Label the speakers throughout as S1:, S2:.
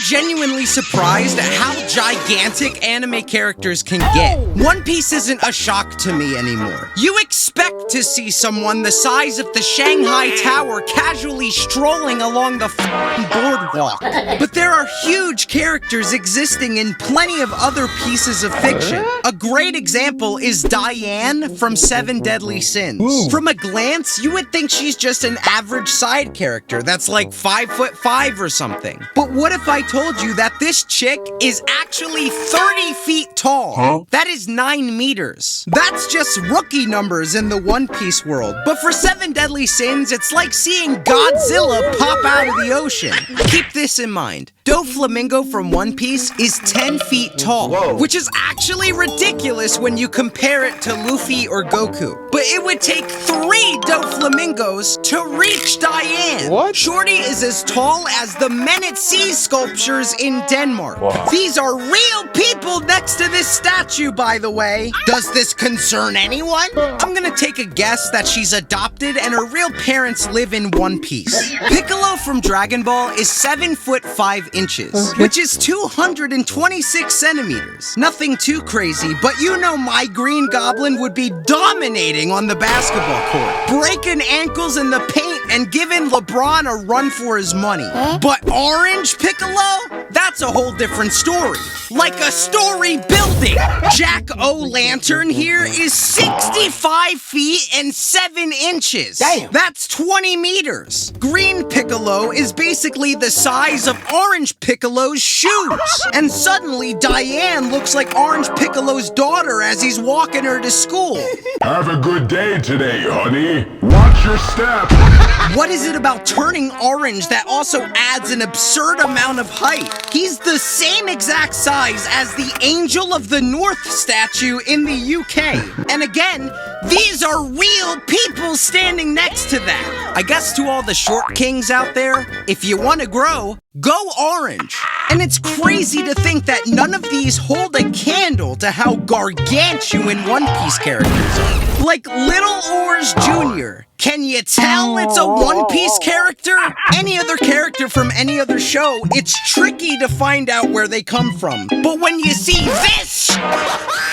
S1: genuinely surprised at how gigantic anime characters can get. One Piece isn't a shock to me anymore. You expect to see someone the size of the Shanghai Tower casually strolling along the boardwalk. But there are huge characters existing in plenty of other pieces of fiction. A great example is Diane from Seven Deadly Sins.
S2: Ooh.
S1: From a glance, you would think she's just an average side character that's like 5'5" or something. But what if I told you that this chick is actually 30 feet tall?
S2: Huh?
S1: That is 9 meters. That's just rookie numbers in the One Piece world. But for Seven Deadly Sins, it's like seeing Godzilla pop out of the ocean. Keep this in mind. Doflamingo from One Piece is 10 feet tall,
S2: Whoa.
S1: which is actually ridiculous when you compare it to Luffy or Goku. But it would take 3 Doflamingos to reach Diane.
S2: What?
S1: Shorty is as tall as the Men at Sea sculptures in Denmark.
S2: Wow.
S1: These are real people next to this statue, by the way. Does this concern anyone? I'm gonna take a guess that she's adopted and her real parents live in One Piece. Piccolo from Dragon Ball is 7'5" which is 226 centimeters. Nothing too crazy, but you know my Green Goblin would be dominating on the basketball court, breaking ankles in the paint and giving LeBron a run for his money. But Orange Piccolo? That's a whole different story. Like a story building. Jack O'Lantern here is 65 feet and 7 inches.
S2: Damn.
S1: That's 20 meters. Green Piccolo is basically the size of Orange Piccolo's shoes. And suddenly, Diane looks like Orange Piccolo's daughter as he's walking her to school.
S3: Have a good day today, honey. Watch your step.
S1: What is it about turning orange that also adds an absurd amount of height? He's the same exact size as the Angel of the North statue in the UK. And again, these are real people standing next to that. I guess to all the short kings out there, if you want to grow, go orange. And it's crazy to think that none of these hold a candle to how gargantuan One Piece characters are. Like Little Oars Jr. Can you tell it's a One Piece character? Any other character from any other show, it's tricky to find out where they come from. But when you see this,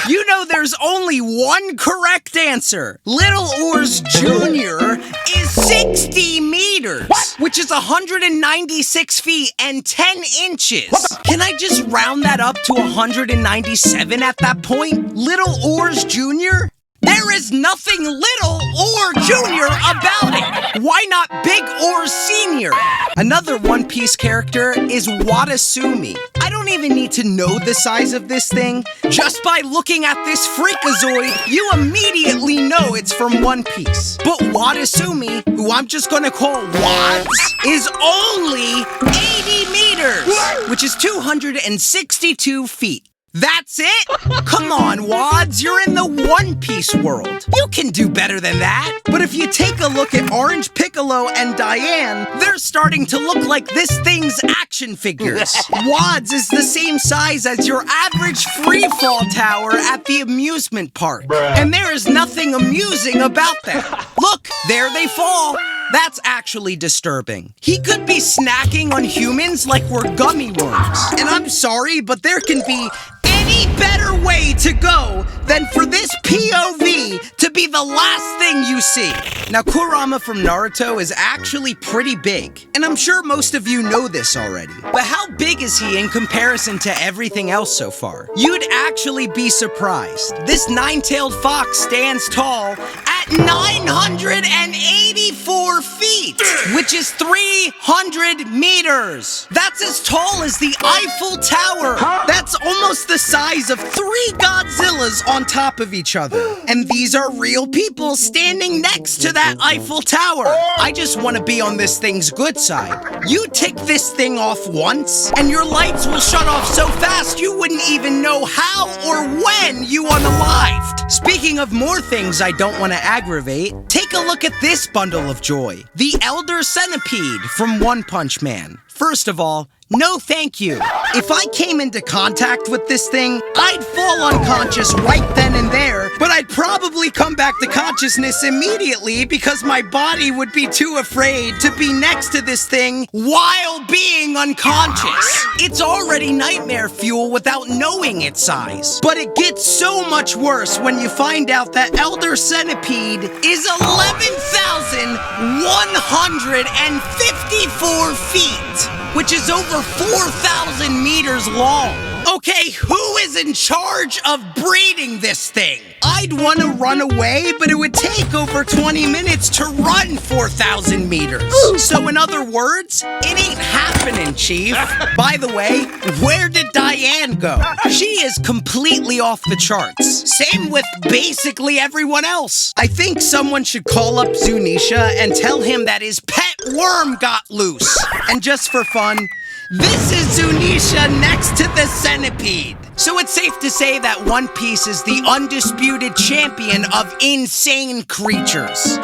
S1: you know there's only one correct answer. Little Oars Jr. is 60 meters, which is 196 feet and 10 inches. Can I just round that up to 197 at that point? Little Oars Jr.? There is nothing little or junior about it. Why not big or senior? Another One Piece character is Watasumi. I don't even need to know the size of this thing. Just by looking at this freakazoid, you immediately know it's from One Piece. But Watasumi, who I'm just gonna call Wads, is only 80 meters, which is 262 feet. That's it? Come on, Wads, you're in the One Piece world. You can do better than that. But if you take a look at Orange Piccolo and Diane, they're starting to look like this thing's action figures. Wads is the same size as your average free-fall tower at the amusement park. And there is nothing amusing about that. Look, there they fall. That's actually disturbing. He could be snacking on humans like we're gummy worms. And I'm sorry, but there can be any better way to go than for this POV to be the last thing you see. Now, Kurama from Naruto is actually pretty big, and I'm sure most of you know this already. But how big is he in comparison to everything else so far? You'd actually be surprised. This nine-tailed fox stands tall at 984 feet, which is 300 meters. That's as tall as the Eiffel Tower. That's almost the size of 3 Godzillas on top of each other. And these are real people standing next to that Eiffel Tower. I just want to be on this thing's good side. You tick this thing off once, and your lights will shut off so fast you wouldn't even know how or when you unalived. Speaking of more things I don't want to aggravate, take a look at this bundle of joy. The Elder Centipede from One Punch Man. First of all, no thank you. If I came into contact with this thing, I'd fall unconscious right then and there, but I'd probably come back to consciousness immediately because my body would be too afraid to be next to this thing while being unconscious. It's already nightmare fuel without knowing its size. But it gets so much worse when you find out that Elder Centipede is 11,154 feet, which is over 4,000 meters long. Okay, who is in charge of breeding this thing? I'd want to run away, but it would take over 20 minutes to run 4,000 meters. So in other words, it ain't happening, Chief. By the way, where did Diane go? She is completely off the charts. Same with basically everyone else. I think someone should call up Zunisha and tell him that his pet worm got loose. And just for fun, this is Zunisha next to the centipede. So it's safe to say that One Piece is the undisputed champion of insane creatures.